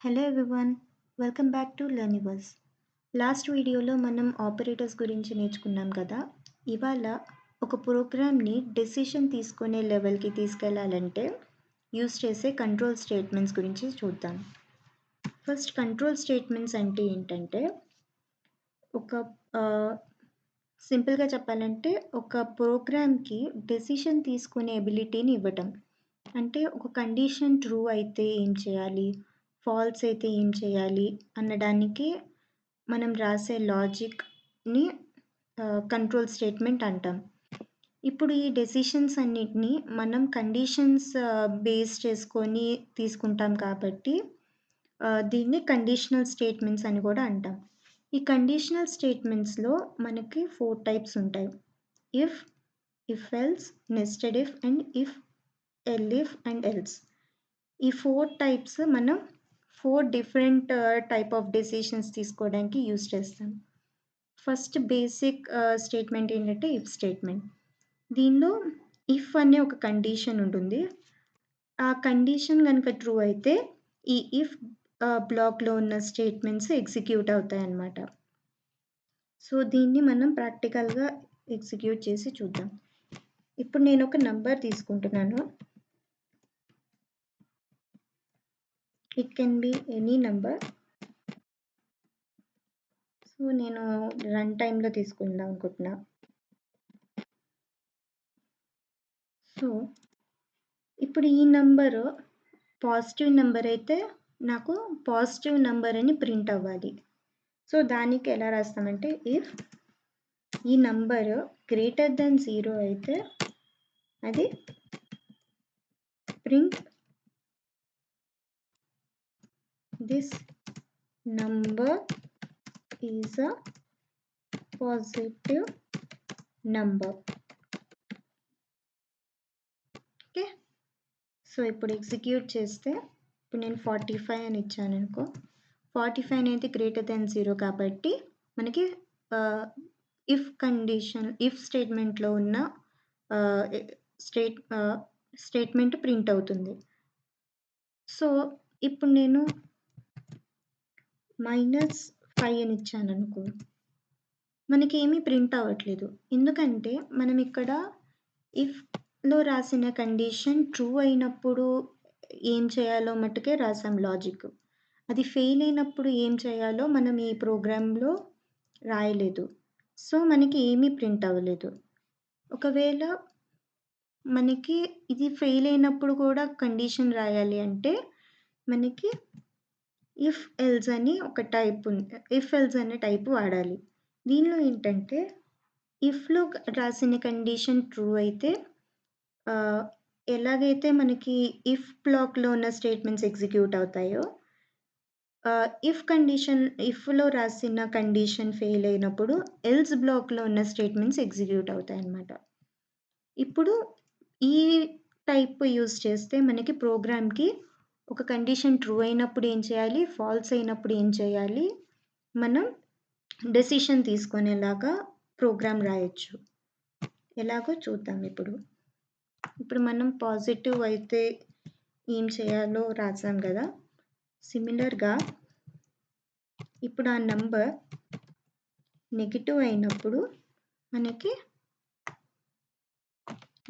Hello everyone, welcome back to Learniverse. Last వీడియోలో మనం operators గురించి నేర్చుకున్నాం కదా. ఇవాళ ఒక ప్రోగ్రామ్ని డెసిషన్ తీసుకునే లెవెల్కి తీసుకెళ్లాలంటే యూస్ చేసే కంట్రోల్ స్టేట్మెంట్స్ గురించి చూద్దాం. ఫస్ట్ కంట్రోల్ స్టేట్మెంట్స్ అంటే ఏంటంటే ఒక సింపుల్గా చెప్పాలంటే ఒక ప్రోగ్రామ్కి డెసిషన్ తీసుకునే ఎబిలిటీని ఇవ్వటం. అంటే ఒక కండిషన్ ట్రూ అయితే ఏం చేయాలి, ఫాల్స్ అయితే ఏం చేయాలి అన్నదానికి మనం రాసే లాజిక్ని కంట్రోల్ స్టేట్మెంట్ అంటాం. ఇప్పుడు ఈ డెసిషన్స్ అన్నిటిని మనం కండిషన్స్ బేస్ చేసుకొని తీసుకుంటాం కాబట్టి దీన్ని కండిషనల్ స్టేట్మెంట్స్ అని కూడా అంటాం. ఈ కండిషనల్ స్టేట్మెంట్స్లో మనకి 4 టైప్స్ ఉంటాయి. If, if else, nested if and if, elif and else. ఈ 4 టైప్స్ మనం 4 డిఫరెంట్ టైప్ ఆఫ్ డెసిషన్స్ తీసుకోవడానికి యూస్ చేస్తాం. ఫస్ట్ బేసిక్ స్టేట్మెంట్ ఏంటంటే ఇఫ్ స్టేట్మెంట్. దీనిలో ఇఫ్ అనే ఒక కండిషన్ ఉంటుంది. ఆ కండిషన్ కనుక ట్రూ అయితే ఈ ఇఫ్ బ్లాక్లో ఉన్న స్టేట్మెంట్స్ ఎగ్జిక్యూట్ అవుతాయి అన్నమాట. సో దీన్ని మనం ప్రాక్టికల్గా ఎగ్జిక్యూట్ చేసి చూద్దాం. ఇప్పుడు నేను ఒక నంబర్ తీసుకుంటున్నాను. It can be any number. So నేను రన్ టైంలో తీసుకుందాం అనుకుంటున్నా. సో ఇప్పుడు ఈ నంబరు పాజిటివ్ నెంబర్ అయితే నాకు పాజిటివ్ నెంబర్ అని ప్రింట్ అవ్వాలి. సో దానికి ఎలా రాస్తామంటే ఇఫ్ ఈ నంబరు గ్రేటర్ దెన్ 0 అయితే అది print this number is a positive number. Okay, so ఇప్పుడు ఎగ్జిక్యూట్ చేస్తే ఇప్పుడు నేను 45 అని ఇచ్చాను అనుకో. 45 అనేది గ్రేటర్ దెన్ 0 కాబట్టి మనకి ఇఫ్ కండిషన్ ఇఫ్ స్టేట్మెంట్లో ఉన్న స్టేట్మెంట్ ప్రింట్ అవుతుంది. సో ఇప్పుడు నేను -5 అని ఇచ్చాను అనుకో, మనకి ఏమీ ప్రింట్ అవ్వట్లేదు. ఎందుకంటే మనం ఇక్కడ ఇఫ్లో రాసిన కండిషన్ ట్రూ అయినప్పుడు ఏం చేయాలో మట్టుకే రాసాం లాజిక్. అది ఫెయిల్ అయినప్పుడు ఏం చేయాలో మనం ఈ ప్రోగ్రాంలో రాయలేదు. సో మనకి ఏమీ ప్రింట్ అవ్వలేదు. ఒకవేళ మనకి ఇది ఫెయిల్ అయినప్పుడు కూడా కండిషన్ రాయాలి అంటే మనకి ఇఫ్ ఎల్స్ అని ఒక టైప్ ఉంది. ఇఫ్ ఎల్స్ అనే టైప్ వాడాలి. దీనిలో ఏంటంటే ఇఫ్లో రాసిన కండిషన్ ట్రూ అయితే ఎలాగైతే మనకి ఇఫ్ బ్లాక్లో ఉన్న స్టేట్మెంట్స్ ఎగ్జిక్యూట్ అవుతాయో, ఇఫ్లో రాసిన కండిషన్ ఫెయిల్ అయినప్పుడు ఎల్స్ బ్లాక్లో ఉన్న స్టేట్మెంట్స్ ఎగ్జిక్యూట్ అవుతాయి అన్నమాట. ఇప్పుడు ఈ టైప్ యూజ్ చేస్తే మనకి ప్రోగ్రామ్కి ఒక కండిషన్ ట్రూ అయినప్పుడు ఏం చేయాలి, ఫాల్స్ అయినప్పుడు ఏం చేయాలి, మనం డెసిషన్ తీసుకునేలాగా ప్రోగ్రామ్ రాయొచ్చు. ఎలాగో చూద్దాం. ఇప్పుడు మనం పాజిటివ్ అయితే ఏం చేయాలో రాసాం కదా. సిమిలర్గా ఇప్పుడు ఆ నంబర్ నెగిటివ్ అయినప్పుడు మనకి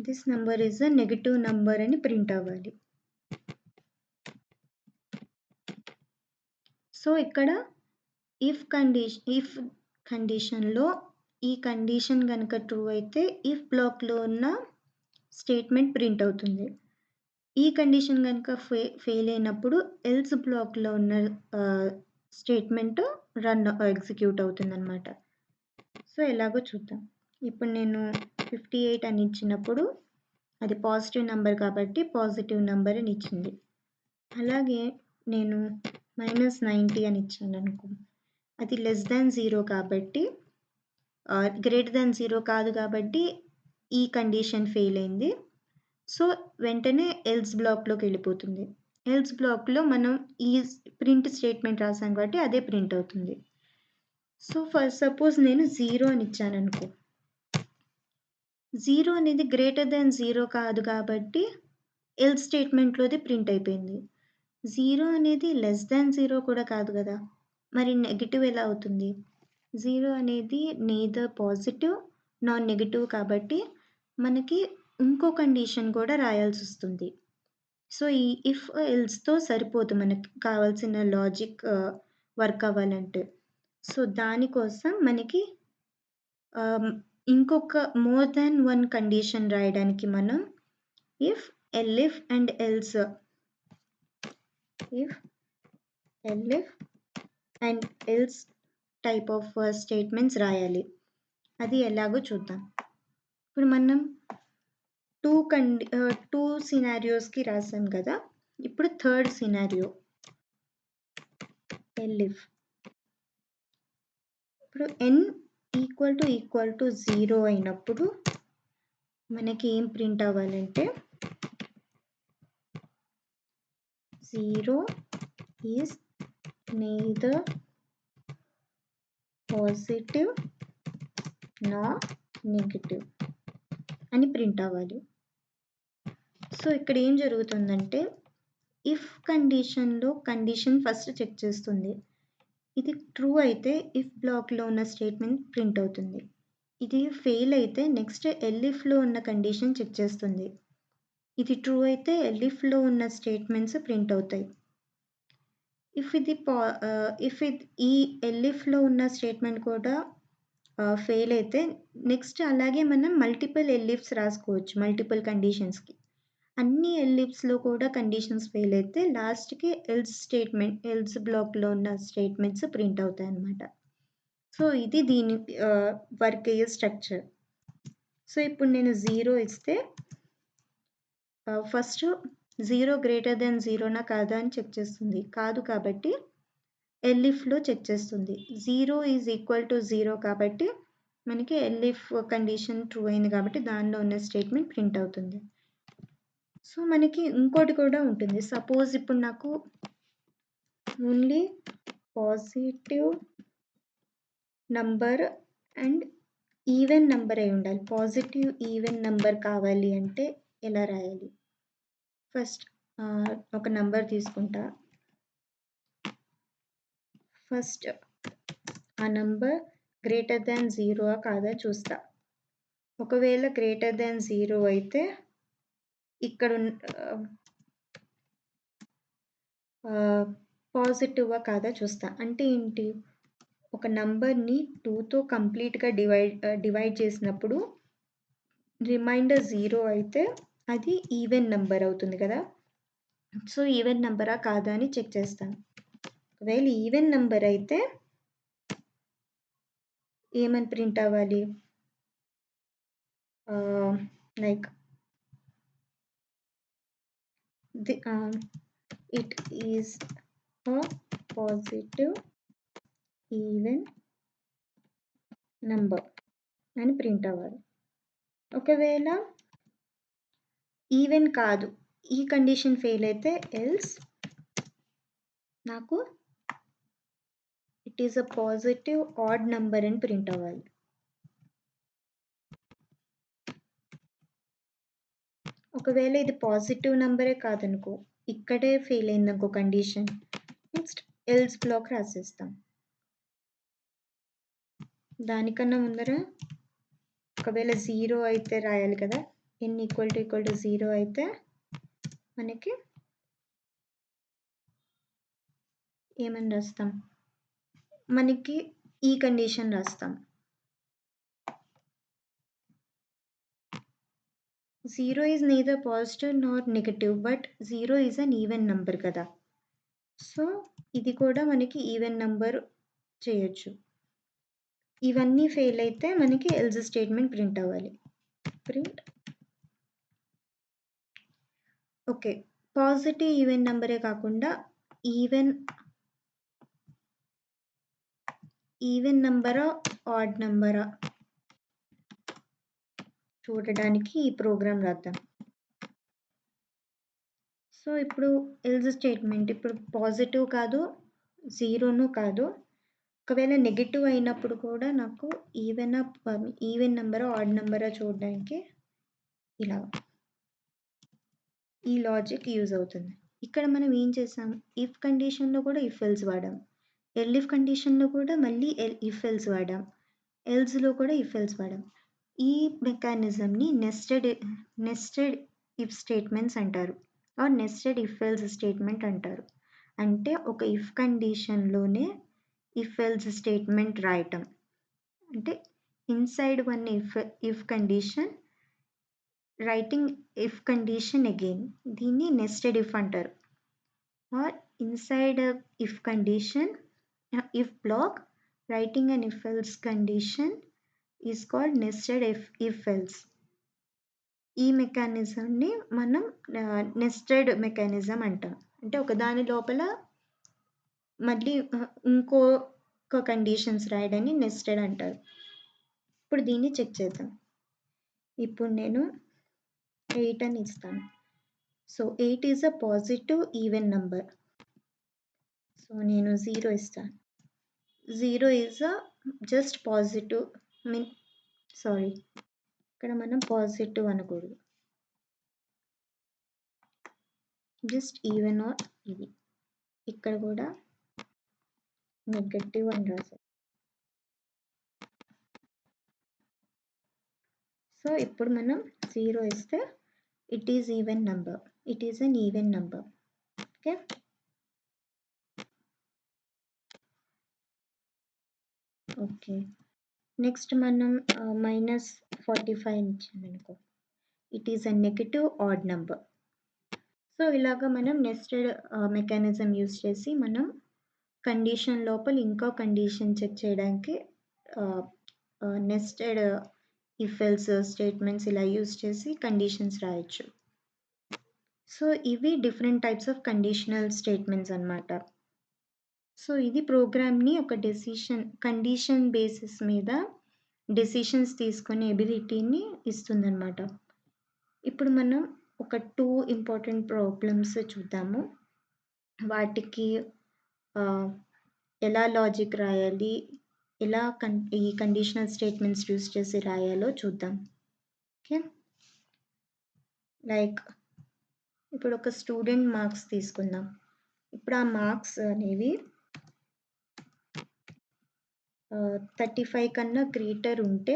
this number is a negative number అని ప్రింట్ అవ్వాలి. సో ఇక్కడ ఇఫ్ కండిషన్లో ఈ కండిషన్ కనుక ట్రూ అయితే ఇఫ్ బ్లాక్లో ఉన్న స్టేట్మెంట్ ప్రింట్ అవుతుంది. ఈ కండిషన్ కనుక ఫెయిల్ అయినప్పుడు ఎల్స్ బ్లాక్లో ఉన్న స్టేట్మెంట్ ఎగ్జిక్యూట్ అవుతుందన్నమాట. సో ఎలాగో చూద్దాం. ఇప్పుడు నేను 58 అని ఇచ్చినప్పుడు అది పాజిటివ్ నెంబర్ కాబట్టి పాజిటివ్ నెంబర్ అని ఇచ్చింది. అలాగే నేను -90 అని ఇచ్చాను అనుకో, అది లెస్ దాన్ 0 కాబట్టి గ్రేటర్ దాన్ 0 కాదు కాబట్టి ఈ కండిషన్ ఫెయిల్ అయింది. సో వెంటనే ఎల్స్ బ్లాక్లోకి వెళ్ళిపోతుంది. ఎల్స్ బ్లాక్లో మనం ఈ ప్రింట్ స్టేట్మెంట్ రాసాం కాబట్టి అదే ప్రింట్ అవుతుంది. సో ఫస్ట్ సపోజ్ నేను 0 అని ఇచ్చాను అనుకో, 0 అనేది గ్రేటర్ దాన్ 0 కాదు కాబట్టి ఎల్స్ స్టేట్మెంట్లోది ప్రింట్ అయిపోయింది. 0 అనేది లెస్ థాన్ 0 కూడా కాదు గదా! మరి నెగెటివ్ ఎలా అవుతుంది? 0 అనేది నెయిదర్ పాజిటివ్, నార్ నెగెటివ్ కాబట్టి మనకి ఇంకో కండిషన్ కూడా రాయాల్సొస్తుంది. సో, ఈ ఇఫ్, ఎల్స్‌తో సరిపోదు మనకి కావాల్సిన లాజిక్ వర్క్ అవ్వాలంటే. సో, దానికోసం మనకి ఆహ్, ఇంకొక మోర్ థాన్ వన్ కండిషన్ రాయడానికి మనం if, elif and else, if, elif and else type of statements రాయాలి. అది ఎలాగో చూద్దాం. ఇప్పుడు మనం 2 సినారియోస్‌కి రాసాం గదా! ఇప్పుడు థర్డ్ సినారియో ఎల్ఇఫ్. ఇప్పుడు n ఈక్వల్ టు 0 అయినప్పుడు మనకి ఏం ప్రింట్ అవ్వాలంటే 0 is neither positive Nar negative అని ప్రింట్ అవ్వాలి. సో, ఇక్కడ ఏం జరుగుతుందంటే ఇఫ్ కండిషన్‌లో కండిషన్ ఫస్ట్ చెక్ చేస్తుంది. ఇది ట్రూ అయితే ఇఫ్ బ్లాక్‌లో ఉన్న స్టేట్మెంట్ ప్రింట్ అవుతుంది. ఇది ఫెయిల్ అయితే నెక్స్ట్ ఎల్ఇఫ్‌లో ఉన్న కండిషన్ చెక్ చేస్తుంది. ఇది ట్రూ అయితే ఎల్ఇఫ్‌లో ఉన్న స్టేట్మెంట్స్ ప్రింట్ అవుతాయి. ఈ ఎల్ఇఫ్‌లో ఉన్న స్టేట్మెంట్ కూడా ఫెయిల్ అయితే నెక్స్ట్ అలాగే మనం మల్టిపుల్ ఎల్ఇఫ్స్ రాసుకోవచ్చు మల్టిపుల్ కండిషన్స్‌కి. అన్ని ఎల్ఇఫ్స్‌లో కూడా కండిషన్స్ ఫెయిల్ అయితే లాస్ట్‌కి ఎల్స్ బ్లాక్‌లో ఉన్న స్టేట్మెంట్స్ ప్రింట్ అవుతాయన్నమాట. సో, ఇది దీని వర్క్ అయ్యే స్ట్రక్చర్. సో, ఇప్పుడు నేను 0 ఇస్తే ఫస్ట్ 0 గ్రేటర్ థాన్ 0నా కాదా అని చెక్ చేస్తుంది. కాదు కాబట్టి ఎల్ఇఫ్‌లో చెక్ చేస్తుంది. 0 ఈజ్ ఈక్వల్ టు 0 కాబట్టి మనకి ఎల్ఇఫ్ కండిషన్ ట్రూ అయింది కాబట్టి దానిలో ఉన్న స్టేట్మెంట్ ప్రింట్ అవుతుంది. సో, మనకి ఇంకోటి కూడా ఉంటుంది. సపోజ్ ఇప్పుడు నాకు only positive number and even number అయి ఉండాలి. పాజిటివ్ ఈవెన్ నంబర్ కావాలి అంటే ఎలా రాయాలి? ఫస్ట్ ఒక నంబర్ తీసుకుంటా. ఫస్ట్ ఆ నంబర్ గ్రేటర్ థాన్ 0 కాదా చూస్తా. ఒకవేళ గ్రేటర్ థాన్ 0 అయితే ఇక్కడ పాజిటివా కాదా చూస్తా. అంటే ఏంటి? ఒక నంబర్‌ని 2తో కంప్లీట్‌గా డివైడ్ చేసినప్పుడు రిమైండర్ 0 అయితే అది ఈవెన్ నంబర్ అవుతుంది కదా! సో, ఈవెన్ నంబరా కాదా అని చెక్ చేస్తాను. ఒకవేళ ఈవెన్ నంబర్ అయితే ఏమని ప్రింట్ అవ్వాలి? Like it is a positive even number అని ప్రింట్ అవ్వాలి. ఒకవేళ ఈవెన్ కాదు, ఈ కండిషన్ ఫెయిల్ అయితే ఎల్స్ నాకు it is a positive odd number అని ప్రింట్ అవ్వాలి. ఒకవేళ ఇది పాజిటివ్ నంబరే కాదనుకో, ఇక్కడే ఫెయిల్ అయిందనుకో కండిషన్, నెక్స్ట్ ఎల్స్ బ్లాక్ రాసేస్తాం. దానికన్నా ముందర ఒకవేళ 0 అయితే రాయాలి కదా! n ఈక్వల్ టు 0 అయితే మనకి ఏమని రాస్తాం? మనకి ఈ కండిషన్ రాస్తాం. 0 is neither positive Nar negative but 0 is uneven number కదా! సో, ఇది కూడా మనకి ఈవెన్ నంబర్ చేయొచ్చు. ఇవన్నీ ఫెయిల్ అయితే మనకి ఎల్స్ స్టేట్మెంట్ ప్రింట్ అవ్వాలి. Print okay. పాజిటివ్ ఈవెన్ నంబరే కాకుండా ఈవెన్ నంబరా, ఆడ్ నంబరా చూడడానికి ఈ ప్రోగ్రామ్ రాద్దాం. సో, ఇప్పుడు ఎల్స్ స్టేట్మెంట్ ఇప్పుడు పాజిటివ్ కాదు, 0ను కాదు. ఒకవేళ నెగెటివ్ అయినప్పుడు కూడా నాకు ఈవెన్ నంబరా, ఆడ్ నంబరా చూడడానికి ఇలా ఈ లాజిక్ యూజ్ అవుతుంది. ఇక్కడ మనం ఏం చేసాం? ఇఫ్ కండిషన్‌లో కూడా ఇఫ్ ఎల్స్ వాడాం. ఎల్ఇఫ్ కండిషన్‌లో కూడా మళ్ళీ ఇఫ్ ఎల్స్ వాడాం. ఎల్స్‌లో కూడా ఇఫ్ ఎల్స్ వాడాం. ఈ మెకానిజంని నెస్టెడ్ ఇఫ్ స్టేట్మెంట్స్ అంటారు. Or nested if else statement అంటారు. అంటే ఒక ఇఫ్ కండిషన్‌లోనే ఇఫ్ ఎల్స్ స్టేట్మెంట్ రాయటం. అంటే inside one if condition writing if condition again. దీన్ని నెస్టెడ్ ఇఫ్ అంటారు. Or inside if condition if block writing an if else condition is called nested if else. ఈ మెకానిజంని మనం నెస్టెడ్ మెకానిజం అంటాం. అంటే ఒకదాని లోపల మళ్ళీ ఇంకొక కండిషన్స్ రాయడాన్ని నెస్టెడ్ అంటారు. ఇప్పుడు దీన్ని చెక్ చేద్దాం. ఇప్పుడు నేను 8 అని ఇస్తాను. So 8 is a positive even number. So నేను 0 ఇస్తాను. 0 ఈజ్ అ జస్ట్ పాజిటివ్ ఇక్కడ మనం పాజిటివ్ అనకూడదు. జస్ట్ ఈవెన్ ఆర్ ఇది. ఇక్కడ కూడా నెగటివ్ అని రాశారు. సో ఇప్పుడు మనం 0 ఇస్తే it is even number. It is uneven number. Okay. Okay. Next మనం -45 ఇచ్చామనుకో, it is a negative odd number. So ఇలాగా మనం నెస్టెడ్ మెకానిజం యూస్ చేసి మనం కండిషన్ లోపల ఇంకో కండిషన్ చెక్ చేయడానికి నెస్టెడ్ ఇఫ్ ఎల్స్ స్టేట్మెంట్స్ ఇలా యూస్ చేసి కండిషన్స్ రాయొచ్చు. సో ఇవి different types of conditional statements అన్నమాట. సో ఇది ప్రోగ్రామ్ని ఒక కండిషన్ బేసిస్ మీద డెసిషన్స్ తీసుకునే ఎబిలిటీని ఇస్తుందన్నమాట. ఇప్పుడు మనం ఒక 2 ఇంపార్టెంట్ ప్రాబ్లమ్స్ చూద్దాము. వాటికి ఎలా లాజిక్ రాయాలి, ఎలా ఈ కండిషనల్ స్టేట్మెంట్స్ యూస్ చేసి రాయాలో చూద్దాం. ఓకే. లైక్ ఇప్పుడు ఒక స్టూడెంట్ మార్క్స్ తీసుకుందాం. ఇప్పుడు ఆ మార్క్స్ అనేవి 35 కన్నా గ్రేటర్ ఉంటే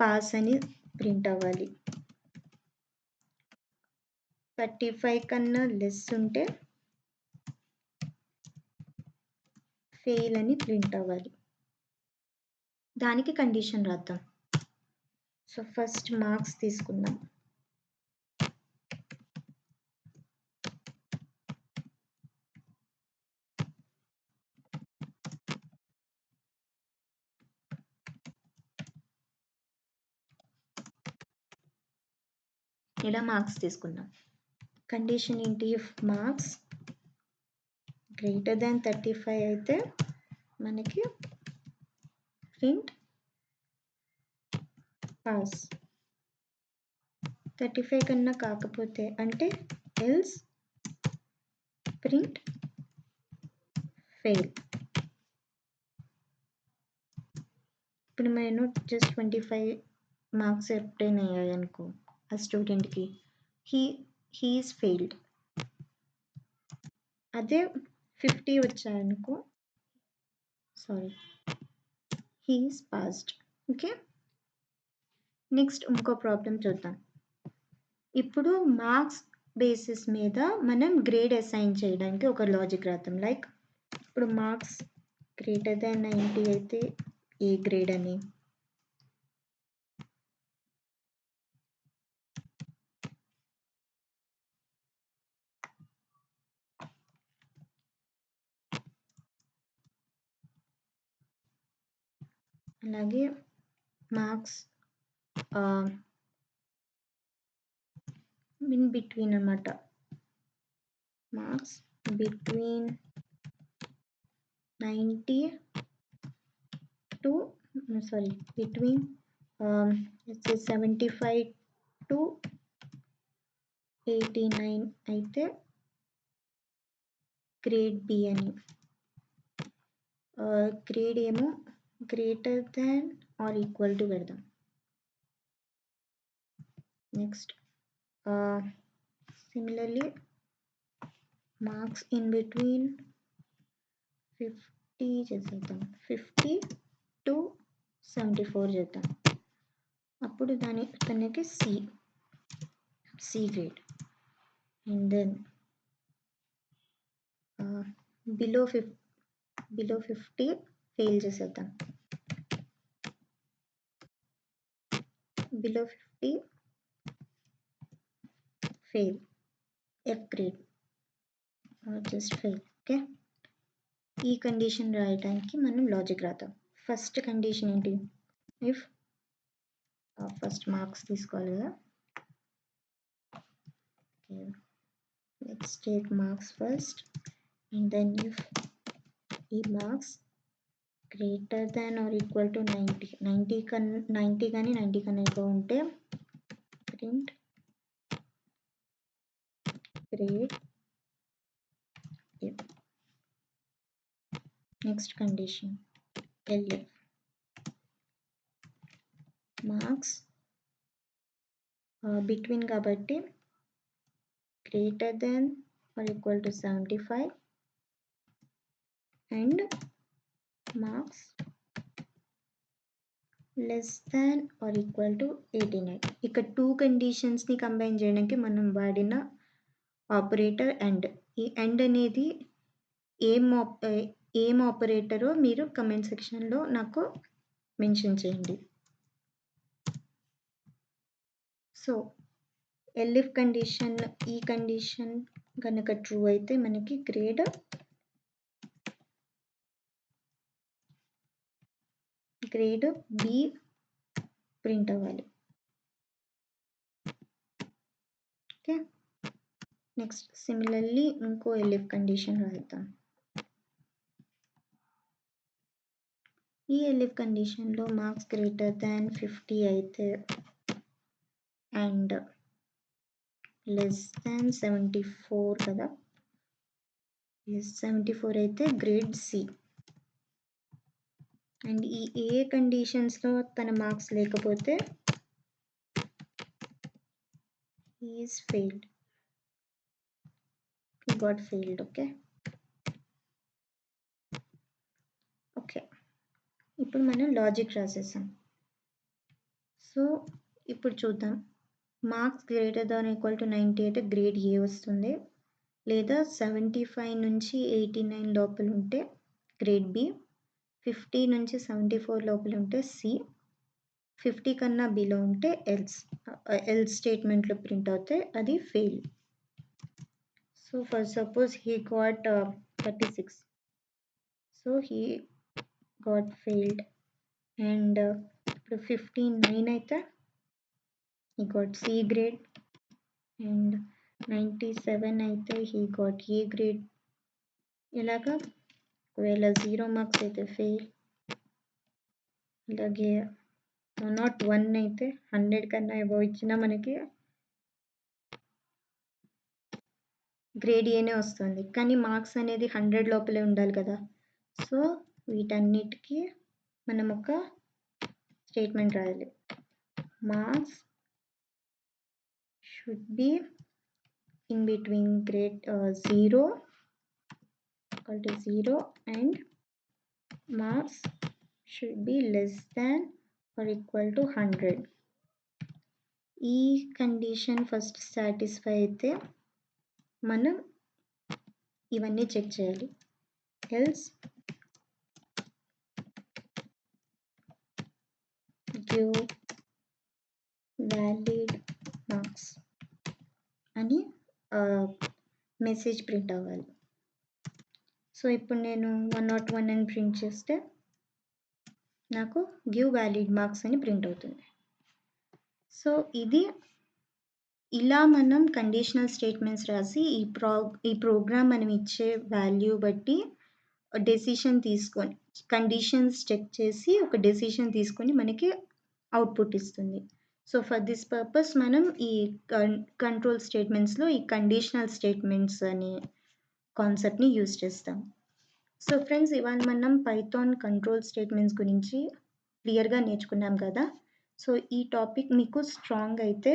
పాస్ అని ప్రింట్ అవ్వాలి. 35 కన్నా లెస్ ఉంటే ఫెయిల్ అని ప్రింట్ అవ్వాలి. దానికి కండిషన్ రాద్దాం. సో ఫస్ట్ మార్క్స్ తీసుకుందాం. ఇలా మార్క్స్ తీసుకుందాం. కండిషన్ ఏంటి? ఇఫ్ మార్క్స్ గ్రేటర్ దాన్ 35 అయితే మనకి ప్రింట్ పాస్. 35 కన్నా కాకపోతే అంటే ఎల్స్ ప్రింట్ ఫెయిల్. ఇప్పుడు నేను జస్ట్ 25 మార్క్స్ ఎప్పుడైనా అయ్యాయి అనుకో ఆ స్టూడెంట్కి, హీఈస్ ఫెయిల్డ్. అదే 50 వచ్చాయనుకో, హీఈస్ పాస్డ్. ఓకే. నెక్స్ట్ ఇంకో ప్రాబ్లం చూద్దాం. ఇప్పుడు మార్క్స్ బేసిస్ మీద మనం గ్రేడ్ అసైన్ చేయడానికి ఒక లాజిక్ రాద్దాం. లైక్ ఇప్పుడు మార్క్స్ గ్రేటర్ దాన్ 90 అయితే ఏ గ్రేడ్ అని, అలాగే మార్క్స్ ఇన్ బిట్వీన్ అన్నమాట. Marks between 90 to between let's say 75 to 89 అయితే గ్రేడ్ బి అని, గ్రేడ్ ఏమో greater than or equal to పెడదాం. Next similarly marks in between 50 చేసేద్దాం, 50 to 74 చేద్దాం. అప్పుడు తనకి C grade. And then below 50 fail చేసేద్దాం. Below 50 fail, F grade, just fail. Okay, ఈ కండిషన్ రాయడానికి మనం లాజిక్ రాద్దాం. ఫస్ట్ కండిషన్ ఏంటి? ఇఫ్ ఫస్ట్ మార్క్స్ తీసుకోవాలి కదా. Okay, let's take marks first. And then if ఈ marks greater than or equal to 90 కానీ 90 కన్నా ఎక్కువ ఉంటే print grade if. Next condition, elif marks between kabatti greater than or equal to 75 and marks less than or equal to 89. ఇక్కడ 2 conditions ని combine చేయడానికి మనం వాడిన ఆపరేటర్ అండ్. ఈ అండ్ అనేది ఏం ఆపరేటరో మీరు కమెంట్ సెక్షన్లో నాకు మెన్షన్ చేయండి. సో ఎల్ఇఫ్ కండిషన్, ఈ కండిషన్ కనుక ట్రూ అయితే మనకి గ్రేడ్ బి ప్రింట్ అవ్వాలి. ఓకే, నెక్స్ట్ సిమిలర్లీ ఇంకో ఎల్ఇఫ్ కండిషన్ రాద్దాం. ఈ ఎల్ఇఫ్ కండిషన్లో మార్క్స్ గ్రేటర్ దాన్ 50 అయితే అండ్ లెస్ దాన్ 74 కదా, లెస్ 74 అయితే గ్రేడ్ సి. అండ్ ఈ ఏ కండిషన్స్లో తన మార్క్స్ లేకపోతే is failed, he got failed. Okay, ఇప్పుడు మనం లాజిక్ రాసేసాం. సో ఇప్పుడు చూద్దాం. Marks greater than equal to 90 అయితే గ్రేడ్ ఏ వస్తుంది, లేదా 75 నుంచి 89 లోపల ఉంటే గ్రేడ్ బి, 50 నుంచి 74 లోపల ఉంటే సి, 50 కన్నా బిలో ఉంటే ఎల్స్ స్టేట్మెంట్లో ప్రింట్ అవుతే అది fail. So for suppose he got 36, so he got failed. And 59 అయితే he got C grade, and 97 అయితే he got A grade. ఇలాగా ఒకవేళ 0 మార్క్స్ అయితే ఫెయిల్, అలాగే 101 అయితే 100 కన్నా అబౌవ్ ఇచ్చినా మనకి గ్రేడ్ ఏనే వస్తుంది, కానీ మార్క్స్ అనేది 100 లోపలే ఉండాలి కదా. సో వీటన్నిటికీ మనం ఒక స్టేట్మెంట్ రాయాలి. Marks should be in between grade 0 equal to 0 and marks should be less than or equal to 100. ఈ కండిషన్ ఫస్ట్ సాటిస్ఫై అయితే మనం ఇవన్నీ చెక్ చేయాలి. ఎల్స్ గివ్ వ్యాలిడ్ మార్క్స్ అని మెసేజ్ ప్రింట్ అవ్వాలి. సో ఇప్పుడు నేను 101 అని ప్రింట్ చేస్తే నాకు గివ్ వ్యాలిడ్ మార్క్స్ అని ప్రింట్ అవుతుంది. సో ఇలా మనం కండిషనల్ స్టేట్మెంట్స్ రాసి ఈ ప్రోగ్రామ్ మనం ఇచ్చే వాల్యూ బట్టి డెసిషన్ తీసుకొని, కండిషన్స్ చెక్ చేసి ఒక డెసిషన్ తీసుకొని మనకి అవుట్పుట్ ఇస్తుంది. సో ఫర్ దిస్ పర్పస్ మనం ఈ కంట్రోల్ స్టేట్మెంట్స్లో ఈ కండిషనల్ స్టేట్మెంట్స్ అనే కాన్సెప్ట్ని యూజ్ చేస్తాం. సో ఫ్రెండ్స్, ఇవాళ మనం పైథాన్ కంట్రోల్ స్టేట్మెంట్స్ గురించి క్లియర్గా నేర్చుకున్నాం కదా. సో ఈ టాపిక్ మీకు స్ట్రాంగ్ అయితే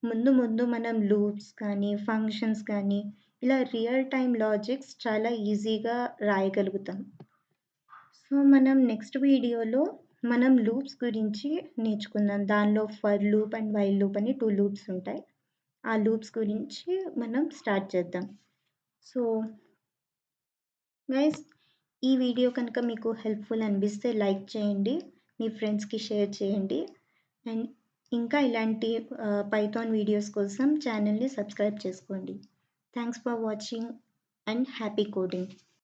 ముందు మనం లూప్స్ కానీ ఫంక్షన్స్ కానీ ఇలా రియల్ టైమ్ లాజిక్స్ చాలా ఈజీగా రాయగలుగుతాం. సో, మనం నెక్స్ట్ వీడియోలో మనం లూప్స్ గురించి నేర్చుకుందాం. దానిలో for loop and while loop అని 2 లూప్స్ ఉంటాయి. ఆ లూప్స్ గురించి మనం స్టార్ట్ చేద్దాం. సో, గైస్, ఈ వీడియో కనుక మీకు హెల్ప్‌ఫుల్ అనిపిస్తే లైక్ చేయండి. మీ ఫ్రెండ్స్‌కి షేర్ చేయండి. అండ్ ఇంకా ఇలాంటి పైథాన్ వీడియోస్ కోసం ఛానెల్‌ని సబ్స్క్రైబ్ చేసుకోండి. Thanks for watching and happy coding.